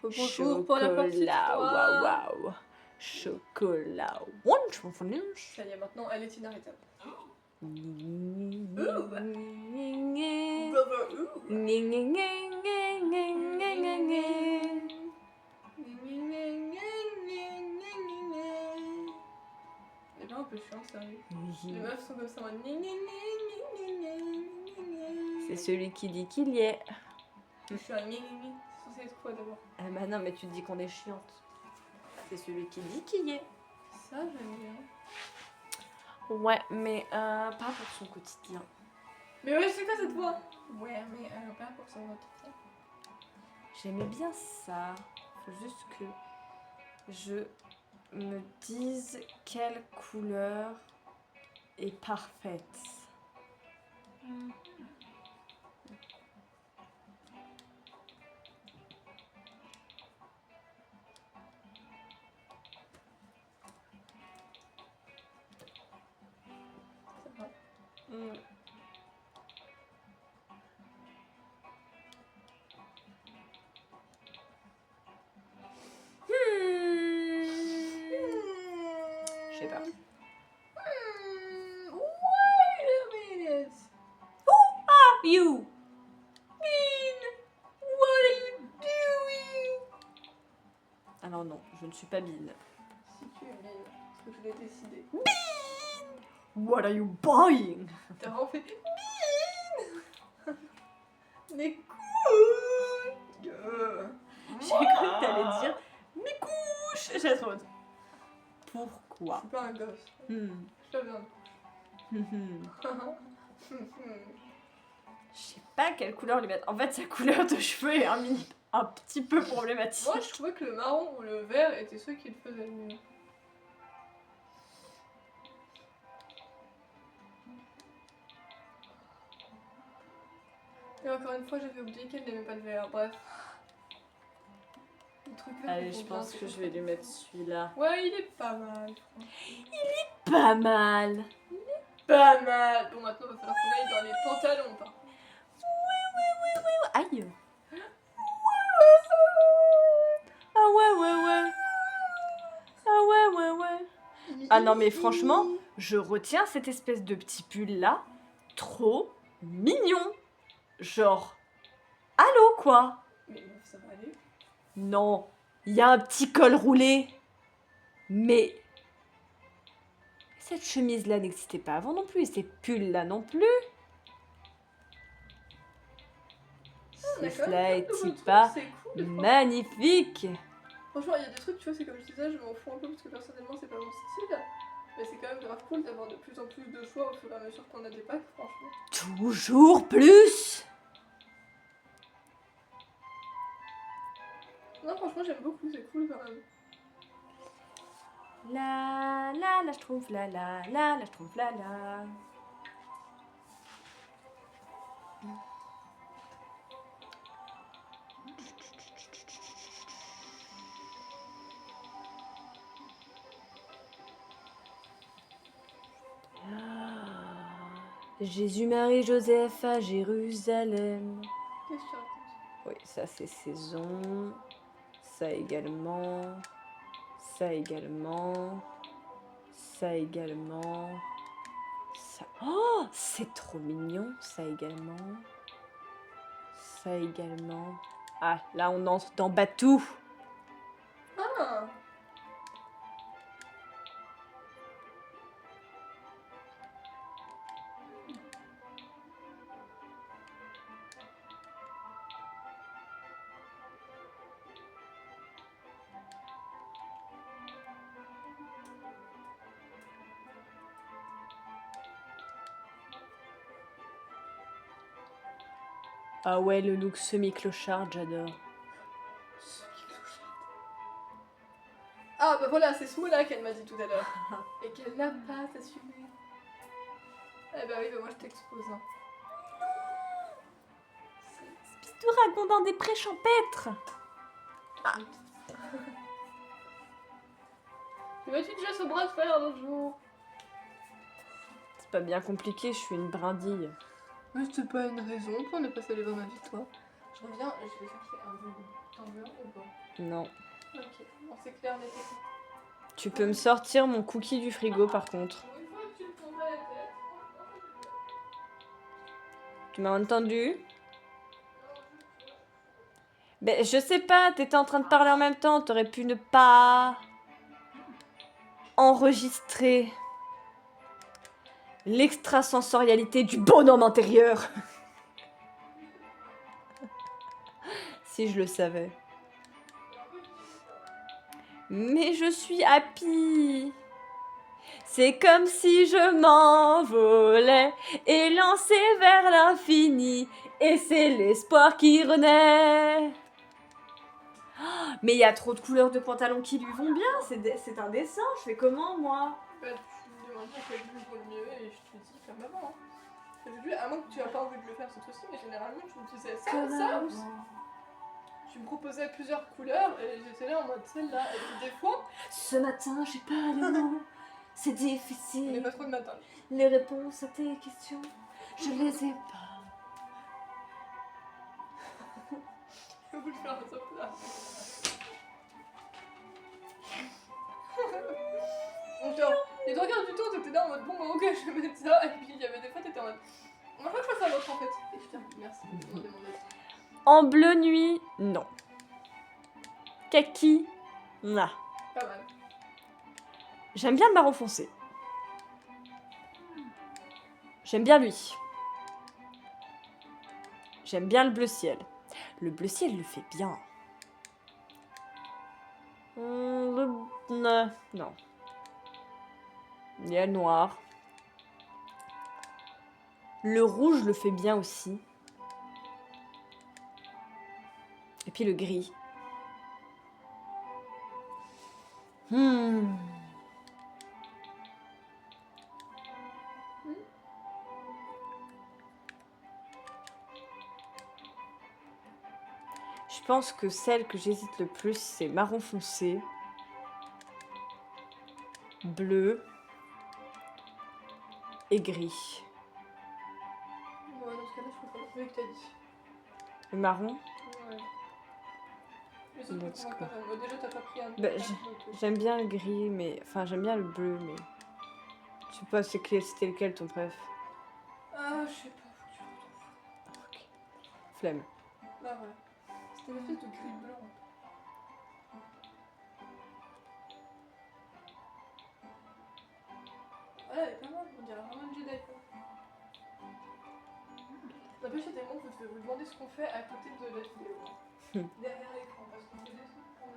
Bonjour pour la petite Chocolat, histoire. waouh, waouh. Chocolat, wunch, mon foulinge. Ça y est, maintenant, elle est inarrêtable. C'est bien un peu chiant, sérieux. Les meufs sont comme ça en mode C'est celui qui dit qu'il y est. Je suis un c'est censé être quoi d'abord? Ah bah non, mais tu dis qu'on est chiante. C'est celui qui dit qu'il y est. Ça, j'aime bien. Ouais, mais pas pour son quotidien. Mais ouais, c'est quoi cette voix? Ouais, mais pas pour son autre. J'aimais bien ça. Faut juste que je me dise quelle couleur est parfaite. C'est vrai. Je sais pas. Wait a minute. You! What are you doing? Alors non, je ne suis pas Bill. Si tu es bien, parce que je l'ai décidé. What are you buying? T'as vraiment fait Bean. Mais cool. J'ai cru que t'allais dire mes couches. J'ai trop hâte. Je Pourquoi? suis pas un gosse. Hmm. Je suis pas bien. Je sais pas quelle couleur lui mettre. En fait, sa couleur de cheveux est un petit peu problématique. Moi, je trouvais que le marron ou le vert étaient ceux qui le faisaient le mieux. Et encore une fois, j'avais oublié qu'elle n'aimait pas le vert. Bref. Le truc vert, Allez, il je faut bien, pense c'est que pour je vais ça. lui mettre celui-là. Ouais, il est pas mal, je crois. Pas mal. Pas mal. Bon, maintenant, il va falloir qu'on aille dans les pantalons, par contre. Aïe. Ah ouais, ouais, ouais. Ah ouais, ouais, ouais. Ah non, mais franchement, je retiens cette espèce de petit pull-là. Trop mignon. Genre, allô, quoi. Mais meuf, ça va aller. Non, il y a un petit col roulé. Mais cette chemise-là n'existait pas avant non plus. Et ces pulls-là non plus. On a Si quand cela même plein de nouveaux est-il trucs, pas c'est cool. magnifique. Franchement, il y a des trucs, tu vois, c'est comme je disais, je m'en fous un peu parce que personnellement, c'est pas mon style. Mais c'est quand même grave cool d'avoir de plus en plus de choix au fur et à mesure qu'on a des packs, franchement. Toujours plus. Non, franchement, j'aime beaucoup, c'est cool quand même. La, je trouve, la, je trouve, la. Jésus, Marie, Joseph à Jérusalem. Qu'est-ce que tu racontes? Oui, ça c'est saison. Ça également. Ça également. Ça également. Ça... Oh, c'est trop mignon. Ça également. Ça également. Ah, là on entre dans Batou. Ah! Ah ouais, le look semi-clochard, j'adore. Ah bah voilà, c'est ce mot-là qu'elle m'a dit tout à l'heure. Et qu'elle n'a pas assumé. Eh bah oui, bah moi je t'expose. Hein. Pistou racontant des prés champêtres. Ah. Tu m'as-tu déjà ce bras de fer l'autre jour? C'est pas bien compliqué, je suis une brindille. Mais c'est pas une raison pour ne pas célébrer ma victoire. Je reviens, je vais chercher un jeu. un mur ou pas? Non. Ok, bon, c'est clair, mais c'est Tu peux me sortir mon cookie du frigo par contre. Pour une fois que tu te prends pas la tête. Tu m'as entendu? Ben, je sais pas, t'étais en train de parler en même temps, t'aurais pu ne pas enregistrer l'extrasensorialité du bonhomme intérieur. Si je le savais. Mais je suis happy. C'est comme si je m'envolais et lancé vers l'infini. Et c'est l'espoir qui renaît. Oh, mais il y a trop de couleurs de pantalon qui lui vont bien. C'est un dessin. Je fais comment, moi? Bah, tu me demandes quel bleu vaut le mieux et je te dis comme avant. Hein. Le bleu, à moins que tu aies pas envie de le faire cette fois-ci, mais généralement tu me disais ça, ça. Tu me proposais plusieurs couleurs et j'étais là en mode celle-là. Et puis des fois, Ce matin, j'ai pas les mots. C'est on n'est difficile. pas trop de matin. Les réponses à tes questions, je les ai pas. Je vais vous le faire à sa place. Donc genre, les trois quarts du temps t'étais là en mode bon bah, ok je vais mettre ça et puis il y avait des fois t'étais en mode on va pas faire ça l'autre en fait. Et putain merci de me demander mon avis. En bleu nuit, non. Kaki, non. Pas mal. J'aime bien le marron foncé. J'aime bien lui. J'aime bien le bleu ciel. Le bleu ciel le fait bien. Non. Il y a le noir. Le rouge le fait bien aussi. Et puis le gris. Je pense que celle que j'hésite le plus, c'est marron foncé, bleu et gris. Ouais dans ce cas-là je préfère le que t'as dit. Le marron, Ouais. Les autres Let's tu vois go. quand même. Déjà t'as pas pris un Bah, donc, j'aime bien le gris, mais... Enfin, j'aime bien le bleu, mais... Je sais pas, c'était lequel ton préf? Ah je sais pas, faut que tu retrouves. Ok. Flemme. Bah ouais. C'était l'effet de gris blanc. Ouais, elle est pas mal, on dirait vraiment une Jedi quoi. N'empêche, il y a des moments où je vais vous demander ce qu'on fait à côté de la vidéo. Derrière l'écran, parce qu'on fait des trucs qu'on a.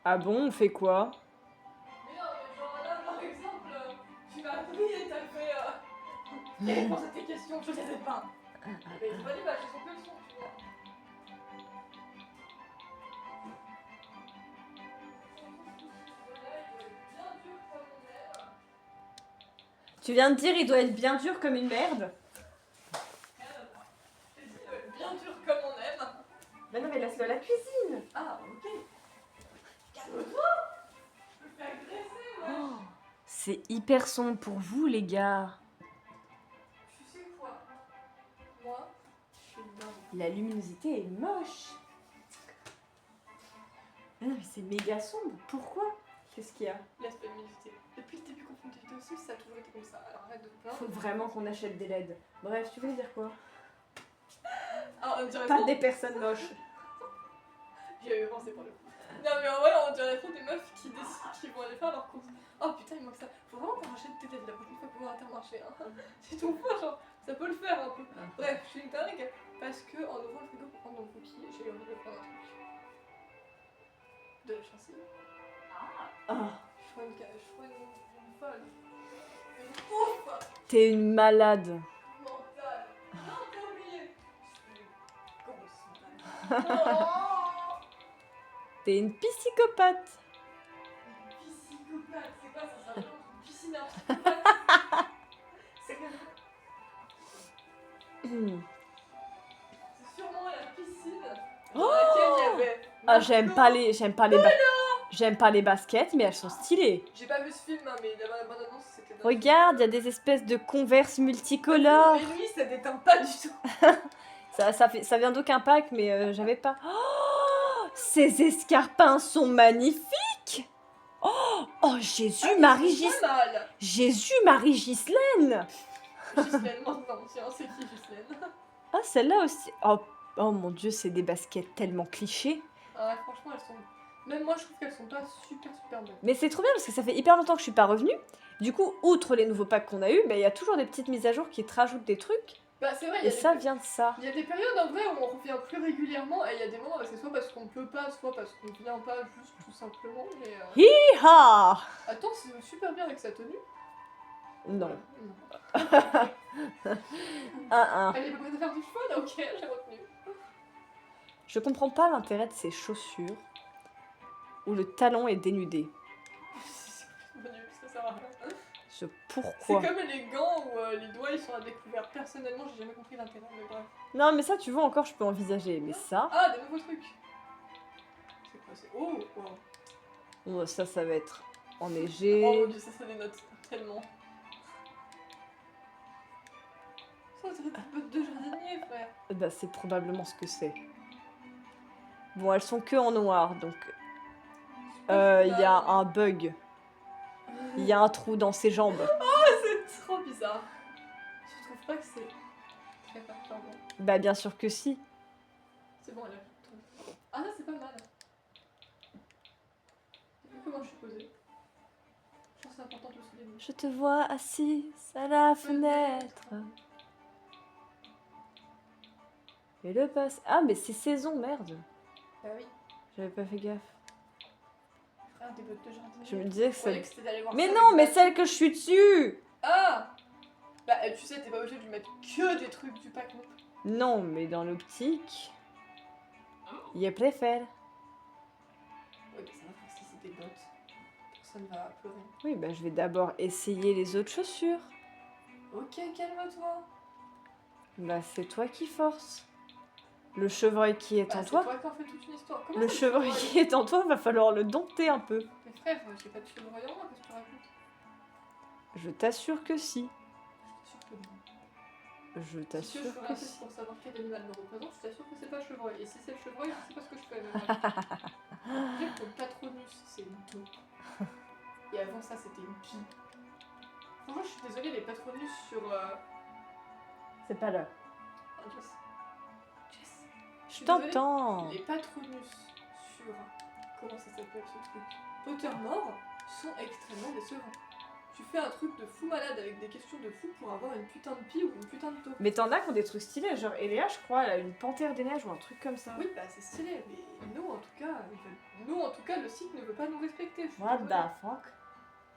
Ah bon, on fait quoi? Mais non, mais genre là, par exemple, tu m'as appris et t'as fait. Les réponses à tes questions, je les ai pas. Mais c'est pas des vaches, ils sont que le son, tu vois. Tu viens de dire il doit être bien dur comme une merde? J'ai dit bien dur comme on aime. Bah non, mais laisse-le à la cuisine. Ah, ok. Calme-toi. Je me fais agresser, moi. Oh, c'est hyper sombre pour vous, les gars. Tu sais quoi? Moi, je suis dingue. La luminosité est moche. Ah non, mais c'est méga sombre. Pourquoi? Qu'est-ce qu'il y a? L'aspect luminosité. Depuis le début qu'on fait une vidéo dessus, ça a toujours été comme ça. Alors arrête de te plaindre. Faut vraiment qu'on achète des LED. Bref, tu voulais dire quoi? Ah, on dirait Pas trop- des personnes moches. J'y avais pensé pour le coup. Non mais en vrai on dirait trop des meufs qui décident qu'ils vont aller faire leurs courses. Oh putain il manque ça. Faut vraiment qu'on rachète tes têtes la prochaine fois qu'on va à Intermarché. Hein. Si ton fois genre ça peut le faire un peu. Bref je suis une dingue parce que en ouvrant le frigo pour prendre mon cookie j'ai eu envie de prendre un truc. De la chantilly. Oh, Je crois une folle. Une ouf t'es une malade. mentale. Non t'as oublié. Je suis grosse mentale. T'es une psychopathe. Psychopathe, c'est quoi ça? Ça ressemble à une piscine à psychopathe. C'est sûrement la piscine dans laquelle il y avait. Ah, j'aime pas les baskets, mais elles sont stylées. J'ai pas vu ce film, hein, mais la bande annonce c'était. Regarde, il y a des espèces de converse multicolores. Mais lui, ça déteint pas du tout. Ça vient d'aucun pack, mais j'avais pas. Oh, ces escarpins sont magnifiques. Oh, Jésus, Ah, mais Marie c'est Ghislaine. pas mal. Jésus, Marie Ghislaine. Ghislaine, maintenant, tiens, c'est qui Ghislaine? Ah, celle-là aussi. Oh mon Dieu, c'est des baskets tellement clichés. Ah ouais, franchement, elles sont... Même moi, je trouve qu'elles sont pas super bonnes. Mais c'est trop bien parce que ça fait hyper longtemps que je suis pas revenue. Du coup, outre les nouveaux packs qu'on a eu, il y a toujours des petites mises à jour qui te rajoutent des trucs. Bah, c'est vrai, Et ça vient de ça. il y a des périodes en vrai où on revient plus régulièrement et il y a des moments où c'est soit parce qu'on peut pas, soit parce qu'on vient pas juste tout simplement. Mais Hi-ha. attends, c'est super bien avec sa tenue. Non. Non. 1-1. Elle est prête à faire du fun, ok, j'ai retenu. Je comprends pas l'intérêt de ces chaussures où le talon est dénudé. C'est complètement nul, ça sert à rien. Ce C'est pourquoi. comme les gants où les doigts ils sont à découvert. Personnellement, j'ai jamais compris l'intérêt, mais bref. Non, mais ça, tu vois, encore, je peux envisager. Mais ça, Ah, des nouveaux trucs. C'est quoi, c'est... Oh, wow. oh, ça va être Oh enneigé. mon dieu, ça des notes tellement. Ça, on dirait des bottes de jardinier, frère. Bah, c'est probablement ce que c'est. Bon, elles sont que en noir, donc il y a un bug. Il y a un trou dans ses jambes. C'est trop bizarre. Je trouve pas que c'est très performant. Bah, bien sûr que si. C'est bon, elle a tout. Ah, là, c'est pas mal. T'as vu comment je suis posée? Je pense que c'est important de le souligner. Je te vois assise à la fenêtre. Et le passe. Ah, mais c'est saison, merde. Bah oui, J'avais pas fait gaffe. frère, des bottes de jardinier. Je me disais que Je croyais ça. que c'était d'aller voir Mais ça non, avec mais la- celle que je suis dessus. Ah! Bah, tu sais, t'es pas obligé de lui mettre que des trucs du pack non plus. Non, mais dans l'optique, je préfère. Oui, mais ça va, frère, si c'est des bottes, personne va pleurer. Oui, bah je vais d'abord essayer les autres chaussures. Ok, calme-toi. Bah c'est toi qui force. Le chevreuil qui est Bah, en c'est toi. toi qui en fais toute une histoire. Comment Le ça, chevreuil qui est en toi, va falloir le dompter un peu. Mais frère, j'ai pas de chevreuil en moi, qu'est-ce que tu racontes? Je t'assure que si. Je t'assure que non. Je Si tu veux, je t'assure ferai que un test si. pour savoir quel animal me représente, je t'assure que c'est pas le chevreuil. Et si c'est le chevreuil, je sais pas ce que je fais. Mais dire que le patronus, c'est une taupe. Et avant ça, c'était une pie. Franchement, je suis désolée, les patronus sur. C'est pas là. Ah, Jess. Jess. Je suis désolée, t'entends. Les patronus sur. Comment ça s'appelle ce truc? Pottermore sont extrêmement décevants. Tu fais un truc de fou malade avec des questions de fou pour avoir une putain de pie ou une putain de taupe. Mais t'en as qui ont des trucs stylés, genre Eléa, je crois, elle a une panthère des neiges ou un truc comme ça. Oui, bah c'est stylé, mais nous en tout cas, le site ne veut pas nous respecter. Je suis What désolée. the fuck?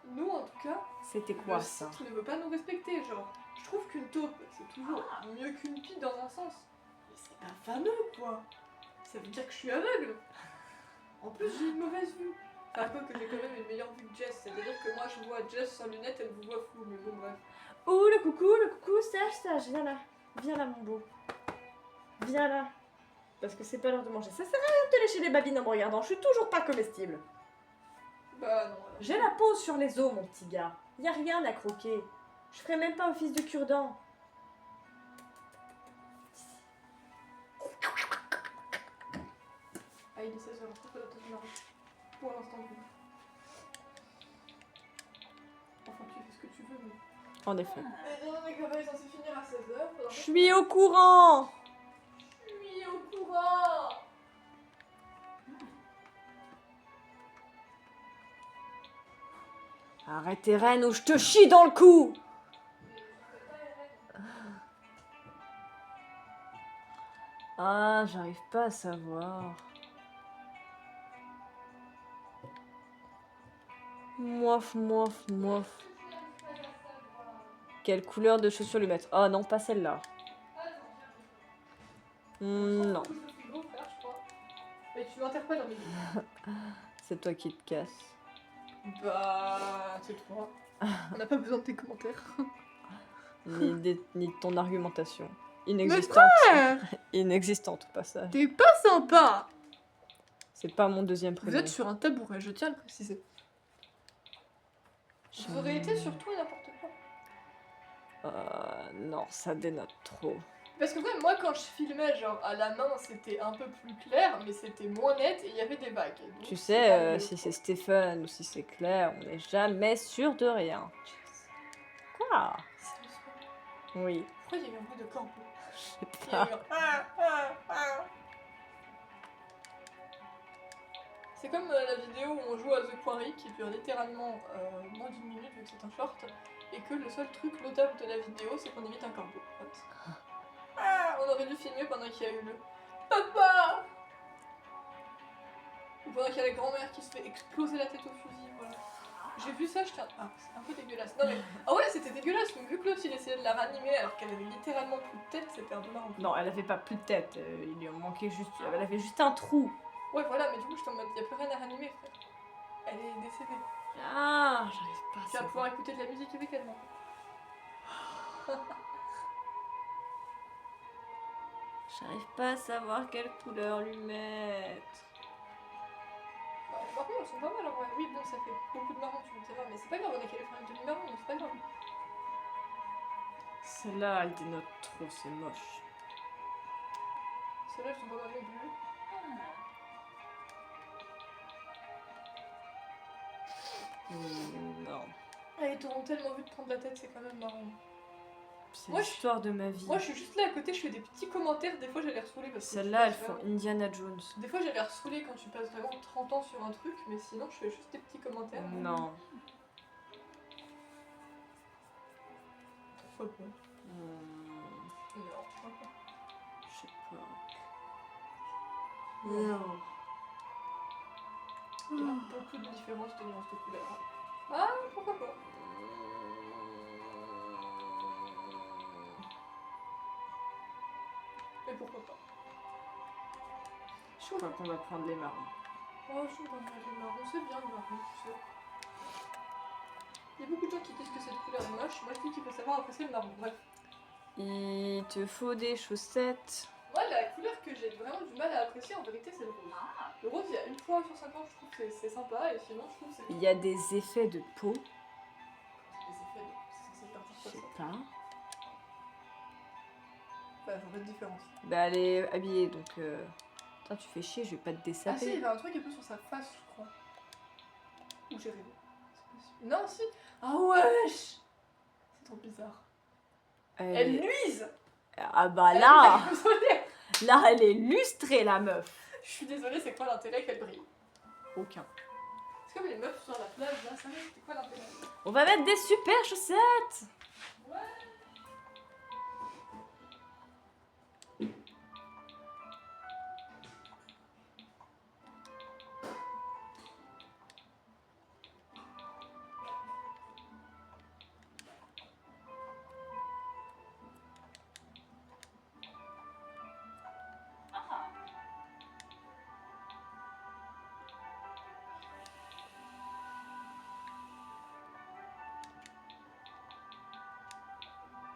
Nous en tout cas, C'était quoi le ça? site ne veut pas nous respecter. Genre, je trouve qu'une taupe, c'est toujours mieux qu'une pie dans un sens. Mais c'est pas fameux quoi. Ça veut dire que je suis aveugle. En plus, j'ai une mauvaise vue. Enfin, quoi que j'ai quand même une meilleure vue que Jess. C'est-à-dire que moi, je vois Jess sans lunettes, elle vous voit flou, mais bon, bref. Oh le coucou, stage, viens là mon beau. Viens là. Parce que c'est pas l'heure de manger. Ça sert à rien de te lécher les babines en me regardant, je suis toujours pas comestible. Bah non. J'ai la peau sur les os, mon petit gars. Y a rien à croquer. Je ferai même pas office de cure-dent. Ah, il est 16h, pourquoi la tâche m'arrête? Pour l'instant, oui. Enfin, tu fais ce que tu veux, mais. En effet. Mais non, mais comment est censé finir à 16h? Je suis au courant. Je suis au courant. Arrête tes rênes ou je te chie dans le cou. Ah, j'arrive pas à savoir. Moif. Quelle couleur de chaussures lui mettre? Oh non, pas celle-là. Non, Mais tu m'interpelles dans mes vidéos. c'est toi qui te casses. Bah, c'est toi. On n'a pas besoin de tes commentaires. Ni de ton argumentation. Inexistante. Inexistante au passage. T'es pas sympa. C'est pas mon deuxième Vous prénom. êtes sur un tabouret, je tiens à le préciser. Vous aurez été sur tout et n'importe quoi. Non, ça dénote trop. Parce que ouais, moi quand je filmais genre à la main c'était un peu plus clair mais c'était moins net et il y avait des vagues. Donc, Tu c'est pas sais, mieux, si quoi. c'est Stéphane ou si c'est Claire, on n'est jamais sûr de rien. Quoi? Sérieusement. Oui. Pourquoi il y a eu un bruit de corbeau? Je sais Il y a eu pas. un... C'est comme la vidéo où on joue à The Quarry qui dure littéralement moins d'une minute vu que c'est un short et que le seul truc notable de la vidéo c'est qu'on imite un corbeau. En fait. On aurait dû filmer pendant qu'il y a eu le papa ou pendant qu'il y a la grand-mère qui se fait exploser la tête au fusil. Voilà. J'ai vu ça, j'étais ah c'est un peu dégueulasse. Non mais ah ouais c'était dégueulasse mais vu que l'autre il essayait de la ranimer alors qu'elle avait littéralement plus de tête c'était un peu marrant. Non, elle avait pas plus de tête. Il lui en manquait juste. Elle avait juste un trou. Ouais voilà mais du coup j'étais en mode y'a plus rien à ranimer frère. Elle est décédée. Ah, j'arrive pas à Tu vas savoir. pouvoir écouter de la musique avec elle non? J'arrive pas à savoir quelle couleur lui mettre. Par contre, elles sont pas mal en vrai. Oui, bon, ça fait beaucoup de marron, tu me diras, mais c'est pas grave, on a qu'à les faire une demi-marron, mais c'est pas grave. Celle-là, elle dénote trop, c'est moche. Celles-là, elles sont pas mal non plus. Non. Ah, ils t'auront tellement vu te prendre la tête, c'est quand même marrant. C'est Moi, l'histoire de ma vie. Moi, je suis juste là à côté, je fais des petits commentaires, des fois j'ai l'air saoulée parce que. Celles-là, elles font Indiana Jones. Des fois j'ai l'air saoulée quand tu passes vraiment 30 ans sur un truc, mais sinon je fais juste des petits commentaires. Non. Pourquoi pas? Hmm, Non. je sais pas. Non. Il y a beaucoup de différences de nuances de couleurs. Ah, pourquoi pas? Mais pourquoi pas? Je crois qu'on va prendre les marrons. Oh, je trouve que les marrons, c'est bien le marron, tu sais. Il y a beaucoup de gens qui disent que cette couleur est moche, moi je dis qu'il faut savoir apprécier le marron, bref. Il te faut des chaussettes. Moi, la couleur que j'ai vraiment du mal à apprécier, en vérité, c'est le rose. Le rose, il y a une fois sur 50, je trouve que c'est sympa, et sinon, je trouve que c'est... Il y a des effets de peau. Les effets, c'est censé partir Je sur sais ça. pas. Bah, j'en vois de différence. Bah, elle est habillée, donc... Putain, tu fais chier, je vais pas te Ah si, il y dessaper. avait un truc un peu sur sa face, je crois. Ou j'ai rêvé. C'est possible. Non, si. Ah wesh. C'est trop bizarre. Elle luise. Ah bah Elle là, luise, désolée. là, elle est lustrée, la meuf. Je suis désolée, c'est quoi l'intérêt qu'elle brille? Aucun. C'est comme les meufs sur la plage, là, ça c'est quoi l'intérêt? On va mettre des super chaussettes. Ouais.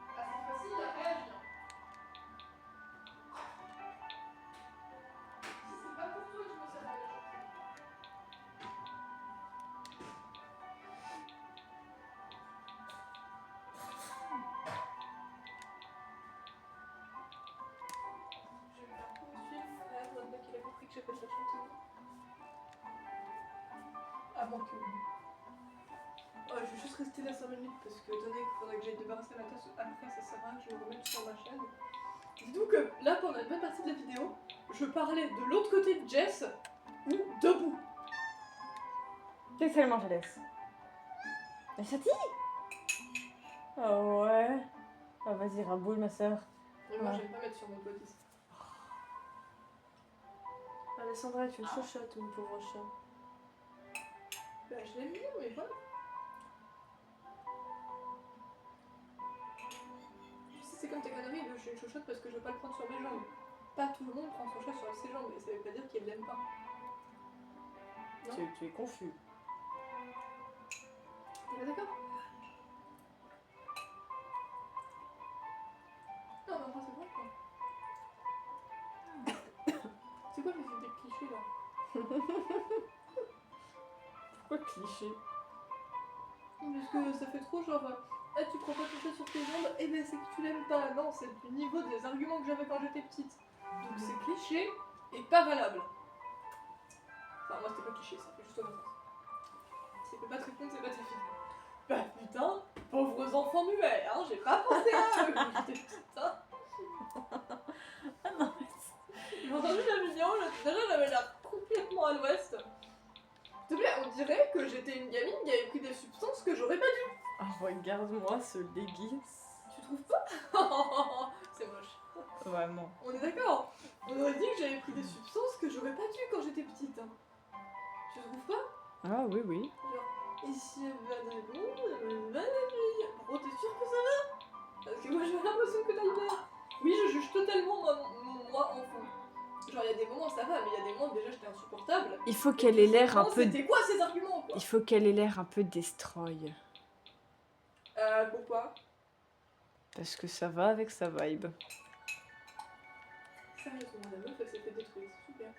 Ah, cette fois-ci, il a réagi. Si c'est pas pour toi que je me sers à la Je vais faire poursuivre frère, maintenant qu'il a compris que j'appelle la chanteuse. À moins que. Oh, je vais juste rester là 5 minutes parce que, étant donné qu'il faudrait que j'aille débarrasser ma tasse après, ça sert à rien que je me remette sur ma chaîne. Dis-donc que là, pendant une bonne partie de la vidéo, je parlais de l'autre côté de Jess ou debout. Qu'est-ce qu'elle mange, laisse? La chatille? Oh ouais. Ah vas-y, raboule ma soeur. Et moi, Ouais. j'aime pas mettre sur mon body. Alessandra, tu es chochotte, mon pauvre chat. Bah, je l'aime bien, mais voilà. Tu sais, c'est comme tes conneries, je suis une chochotte parce que je veux pas le prendre sur mes jambes. Pas tout le monde prend son chat sur ses jambes, et ça veut pas dire qu'il l'aime pas. Non? Tu es confus. On est d'accord? Non, mais enfin, c'est bon, quoi. C'est quoi les idées clichés, là? Pourquoi cliché? Parce que ça fait trop genre... Ah, tu crois pas tout ça sur tes jambes? Eh ben, c'est que tu l'aimes pas. Non, c'est du niveau des arguments que j'avais quand j'étais petite. Donc, c'est cliché et pas valable. Enfin, moi, c'était pas cliché, ça fait juste au bon sens. Si elle peut pas te répondre, c'est pas ta fille. Bah, putain, pauvres enfants muets, hein, j'ai pas pensé à eux quand j'étais petite, hein. Ah non, J'ai entendu la vidéo, déjà, j'avais l'air complètement à l'ouest. S'il te plaît, on dirait que j'étais une gamine qui avait pris des substances que j'aurais pas dû. ah, regarde-moi ce leggings. Tu trouves pas? C'est moche. Vraiment. On est d'accord? On aurait dit que j'avais pris des substances que j'aurais pas dû quand j'étais petite. Hein. Tu trouves pas? Ah oui, oui. Genre, et si elle va dragon, va la fille. Oh, t'es sûr que ça va? Parce que moi j'ai l'impression que t'ailles bien. Oui, je juge totalement moi enfant. Genre, il y a des moments ça va, mais il y a des moments déjà j'étais insupportable. Il faut qu'elle ait l'air un peu... C'était quoi ces arguments quoi? Il faut qu'elle ait l'air un peu destroy. Pourquoi? Parce que ça va avec sa vibe. Sérieusement, la meuf elle s'est fait détruire, c'est super.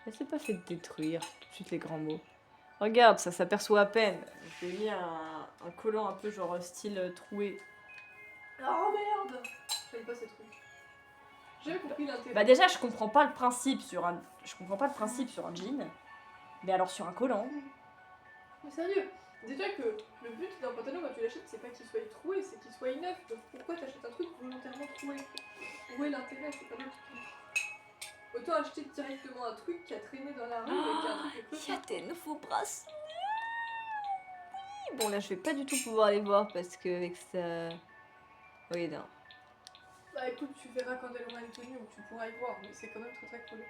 Elle s'est pas fait détruire, tout de suite les grands mots. Regarde, ça s'aperçoit à peine. J'ai mis un collant un peu genre style troué. Oh merde! J'aime pas ces trucs. J'ai compris l'intérêt. Bah déjà, je comprends pas le principe sur un... Je comprends pas le principe sur un jean. Mais alors sur un collant... Mais sérieux, dis-toi que le but d'un pantalon quand tu l'achètes, c'est pas qu'il soit troué, c'est qu'il soit neuf. Donc pourquoi t'achètes un truc volontairement troué? Où est l'intérêt? C'est pas le truc. Autant acheter directement un truc qui a traîné dans la rue et qui a un truc de Il y a des nouveaux bracelets. Bon là, je vais pas du tout pouvoir les voir parce que avec ça... Oui, non. Bah écoute, tu verras quand elle aura une tenue où tu pourras y voir, mais c'est quand même très très cool.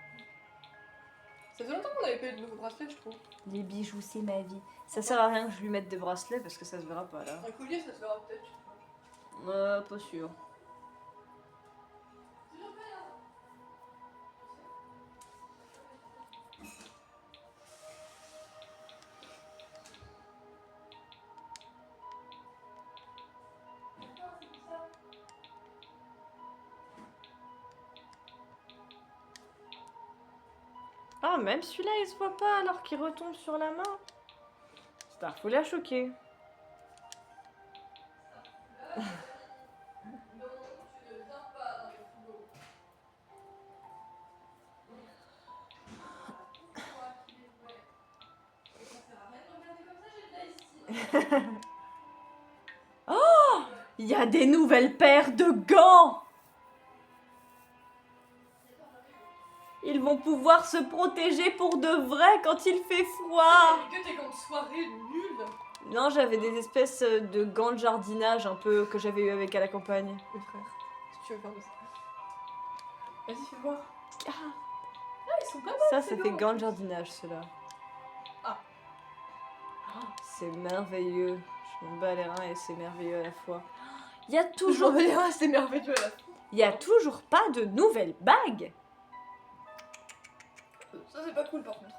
Ça fait longtemps qu'on avait pas eu de nouveaux bracelets, je trouve. Les bijoux, c'est ma vie. Ça sert à rien que je lui mette des bracelets parce que ça se verra pas là. Un collier, ça se verra peut-être. Pas sûr. Ah, même celui-là, il se voit pas alors qu'il retombe sur la main. Putain, faut la choquer. Non, tu ne viens pas dans le frigo. Toi qui les voulais. Et ça sert à rien de regarder comme ça, j'ai de la ici. Oh, il y a des nouvelles paires de gants. Ils vont pouvoir se protéger pour de vrai quand il fait froid. Mais que tes gants de soirée nuls. Non, j'avais des espèces de gants de jardinage un peu que j'avais eu avec à la campagne. Mes frères, si tu veux faire de ça. Vas-y, fais voir. Ah, Ah, ils sont pas mal. ça, ces c'était gants de jardinage, ceux-là. Ah. C'est merveilleux. Je me bats les reins et c'est merveilleux à la fois. Il y a Toujours toujours, c'est merveilleux à la fin. il y a toujours pas de nouvelles bagues. Ça, c'est pas cool par contre.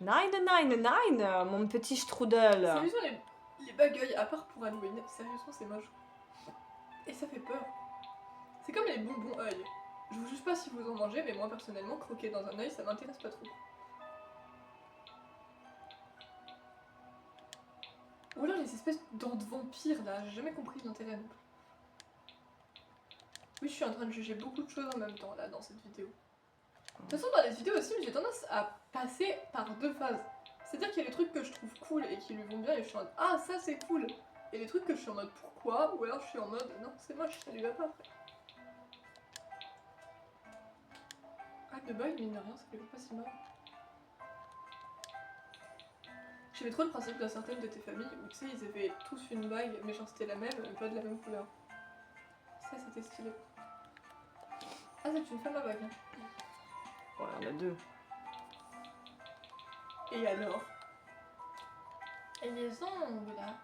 999, mon petit strudel. Sérieusement, les bagueuils, à part pour Halloween, sérieusement, c'est moche. Et ça fait peur. C'est comme les bonbons œil. Je vous juge pas si vous en mangez, mais moi personnellement, croquer dans un œil, ça m'intéresse pas trop. Ou alors les espèces de dents de vampires là, j'ai jamais compris l'intérêt non plus. Oui, je suis en train de juger beaucoup de choses en même temps là dans cette vidéo. De toute façon, dans les vidéos aussi, j'ai tendance à passer par deux phases. C'est-à-dire qu'il y a les trucs que je trouve cool et qui lui vont bien et je suis en mode ah, ça c'est cool. Et les trucs que je suis en mode pourquoi, ou alors je suis en mode non, c'est moche, ça lui va pas après. Ah, de bug, mine de rien, ça fait pas si mal. J'aimais trop le principe dans certaines de tes familles où tu sais, ils avaient tous une bague, mais genre c'était la même, mais pas de la même couleur. Ça c'était stylé. Ah, c'est une femme à bague. Hein. Ouais, on a deux. Et alors? Et les ongles là.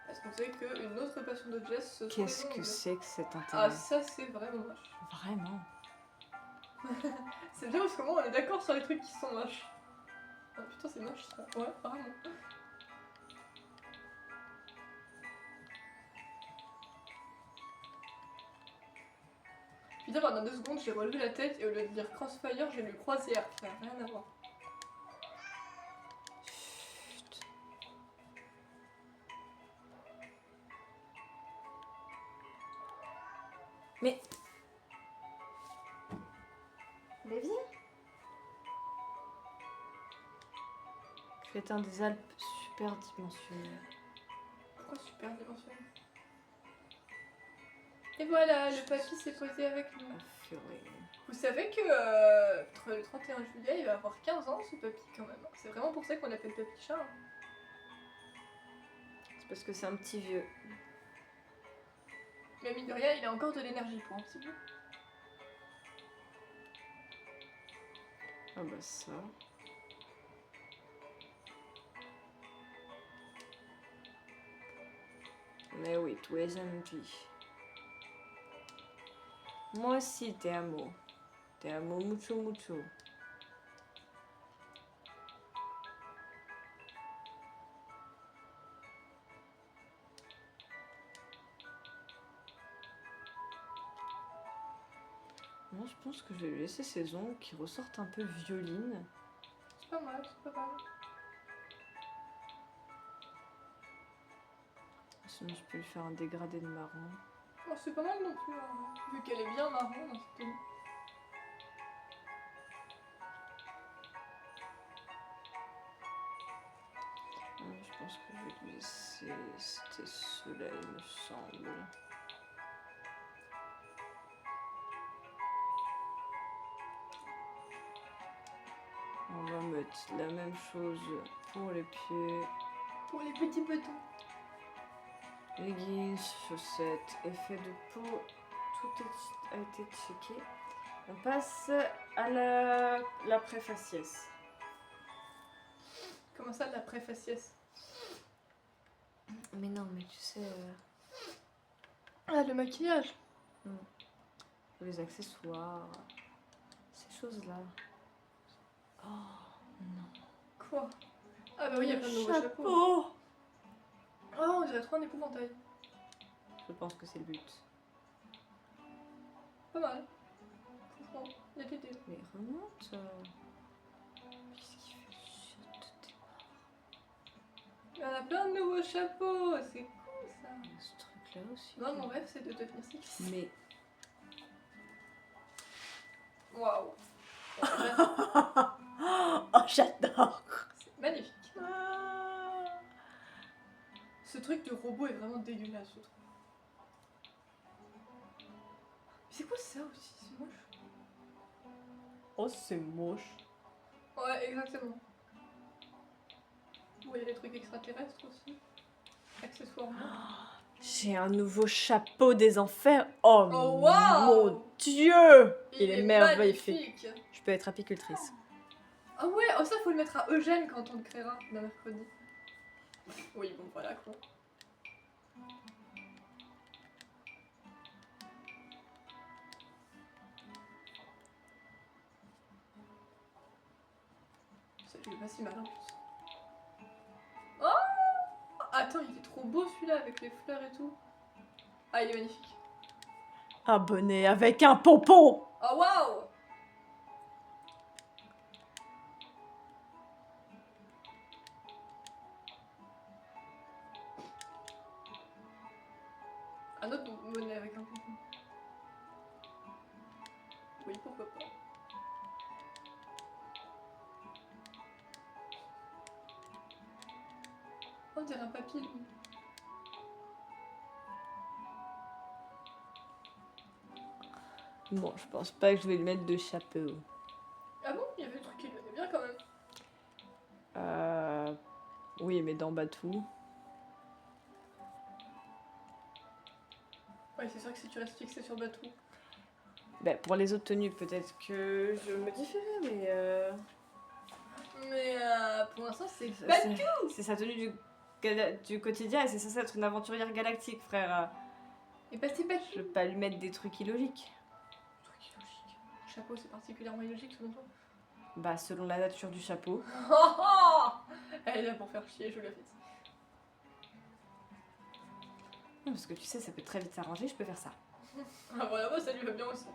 Parce qu'on sait qu'une autre passion de Jess, ce sont Qu'est-ce les ongles. que c'est que cet Ah, intérêt? ça c'est vraiment moche. Vraiment? C'est bien parce que moi on est d'accord sur les trucs qui sont moches. Ah putain, c'est moche ça. Ouais, vraiment. Putain, pendant 2 secondes, j'ai relevé la tête et au lieu de dire Crossfire, j'ai lu Croisière. Ça n'a rien à voir. Olivier. Crétin des Alpes super dimensionné. Pourquoi super dimensionné? Et voilà, le papy s'est posé avec nous. Purée. Vous savez que entre le 31 juillet, il va avoir 15 ans ce papy quand même. C'est vraiment pour ça qu'on l'appelle papy chat. Hein. C'est parce que c'est un petit vieux. Mais mine de rien, il a encore de l'énergie pour un petit peu. Ah bah ça. Mais oui, tu es gentil. Moi aussi, te amo. Te amo mucho, mucho. Moi, je pense que je vais lui laisser ses ongles qui ressortent un peu violine. C'est pas mal, c'est pas mal. Sinon, je peux lui faire un dégradé de marron. Oh, c'est pas mal non plus, hein, vu qu'elle est bien marron dans cette tenue. Je pense que je vais lui laisser... C'était ceux-là, il me semble. On va mettre la même chose pour les pieds. Pour les petits petons. Leggings, chaussettes, effet de peau, tout a été checké. On passe à la préfaciès. Comment ça, la préfaciès? Mais non, mais tu sais, Ah, le maquillage. les accessoires, ces choses-là. Oh non. Quoi? Ah bah oui, il y a plein de nouveaux chapeaux. Chapeau. Oh, on dirait trop un épouvantail. Je pense que c'est le but. Pas mal. Franchement, il y a des idées. Mais remonte. Qu'est-ce qu'il fait? Chut, t'es mort. Il y en a plein de nouveaux chapeaux, c'est cool ça. Ce truc-là aussi. Moi, mon rêve, c'est de devenir cycliste. Mais Waouh. oh, j'adore. C'est magnifique. Ce truc de robot est vraiment dégueulasse, je trouve. Mais c'est quoi ça aussi? C'est moche. Oh, c'est moche. Ouais, exactement. Bon, il y a des trucs extraterrestres aussi. Accessoirement. J'ai un nouveau chapeau des enfers. Oh, Oh, waouh. mon Dieu. Il est merveilleux. magnifique. Je peux être apicultrice. Ah ouais, oh ça faut le mettre à Eugène quand on le créera le mercredi. Oui, bon voilà quoi. Ça lui est pas si mal en plus. Oh, attends, il est trop beau celui-là avec les fleurs et tout. Ah, il est magnifique. Un bonnet avec un pompon. Oh waouh. Un autre bonnet avec un pompon. Oui, pourquoi pas. On dirait un papy, lui. Bon, je pense pas que je vais lui mettre de chapeau. Ah bon? Il y avait des trucs qui lui allaient bien quand même. Oui, mais dans Batou. Ouais, c'est sûr que si tu restes fixé sur Batou. Ben, pour les autres tenues, peut-être que je modifierai, mais... Mais pour l'instant, c'est c'est- Batou. C'est sa tenue du quotidien et c'est censé être une aventurière galactique, frère. Et bah c'est Batou. Je vais pas lui mettre des trucs illogiques. Truc illogique. Le chapeau, c'est particulièrement illogique selon toi? Bah, selon la nature du chapeau. Oh, oh. Elle est là pour faire chier, je la fais. Non, parce que tu sais, ça peut très vite s'arranger, je peux faire ça. Ah voilà, moi ça lui va bien aussi.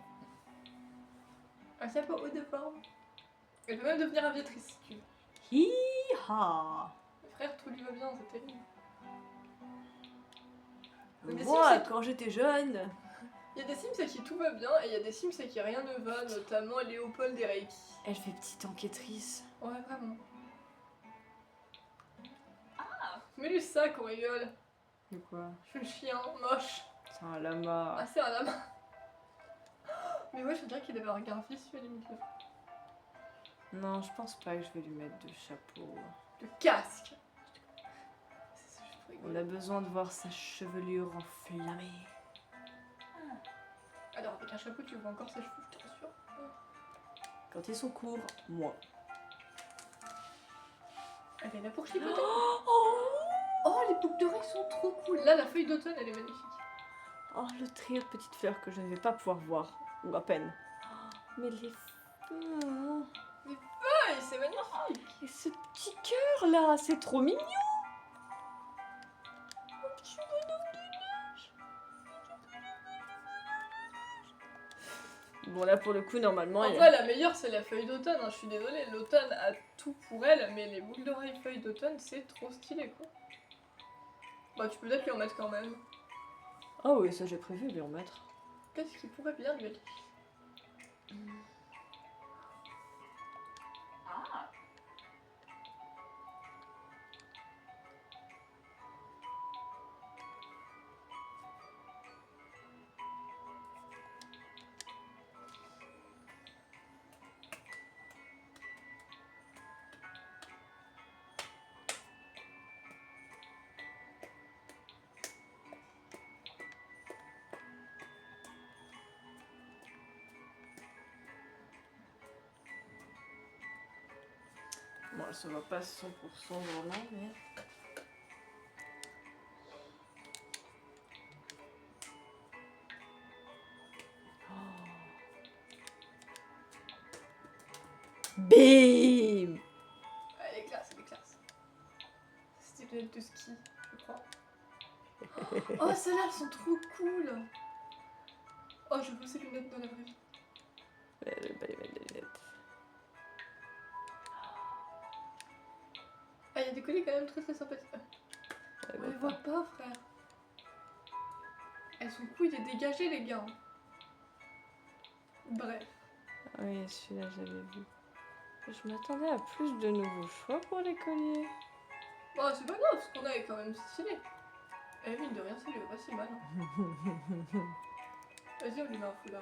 Un chapeau haut de forme. Elle peut même devenir aviatrice si tu veux. Hi-ha! Frère, tout lui va bien, c'est terrible. Mais Moi, si, quand j'étais jeune... Il y a des Sims à qui tout va bien et il y a des Sims à qui rien ne va, notamment Léopold et Reiki. Elle fait petite enquêtrice. Ouais, vraiment. Mets-lui ça qu'on rigole. De quoi? Je suis le chien, moche. C'est un lama. Ah, c'est un lama. Mais ouais, je dirais qu'il avait un regard vicieux limite. Non, je pense pas que je vais lui mettre de chapeau. De casque. C'est juste pour On rigoler. a besoin de voir sa chevelure enflammée. Alors, avec un chapeau, tu vois encore ses cheveux, je te rassure. Quand ils sont courts, moins. Elle est là pour chipoter. Oh, Oh, les boucles d'oreilles sont trop cool. Là, la feuille d'automne, elle est magnifique. oh, le trio de petites fleurs que je ne vais pas pouvoir voir. Ou à peine. Oh, mais les fleurs. Ah, et c'est magnifique. Et ce petit cœur là, c'est trop mignon. Bon là pour le coup normalement En il y a- vrai, la meilleure, c'est la feuille d'automne. Hein. Je suis désolée, l'automne a tout pour elle, mais les boucles d'oreilles feuille d'automne, c'est trop stylé, quoi. Bah, tu peux peut-être lui en mettre quand même. Ah oui ça j'ai prévu de lui en mettre. Qu'est-ce qui pourrait bien lui aller? Bon elle se voit pas 100% vraiment mais... Bim. Elle est classe, elle est classe. C'est des lunettes de ski, je crois. Oh, celles-là, elles sont trop cool. Oh, je veux ces lunettes dans la vraie vie. Elle veut pas lui mettre des lunettes. Ah, il y a des colliers quand même très très sympathiques. Elle On veut les voit pas, frère. Elles sont couilles et dégagées, les gars. Bref. Ah oui celui-là j'avais vu. Je m'attendais à plus de nouveaux choix pour les colliers. Bon, c'est pas grave, ce qu'on a est quand même stylé. Eh, mine de rien, ça lui va pas si mal. Hein. Vas-y, on lui met un foulard.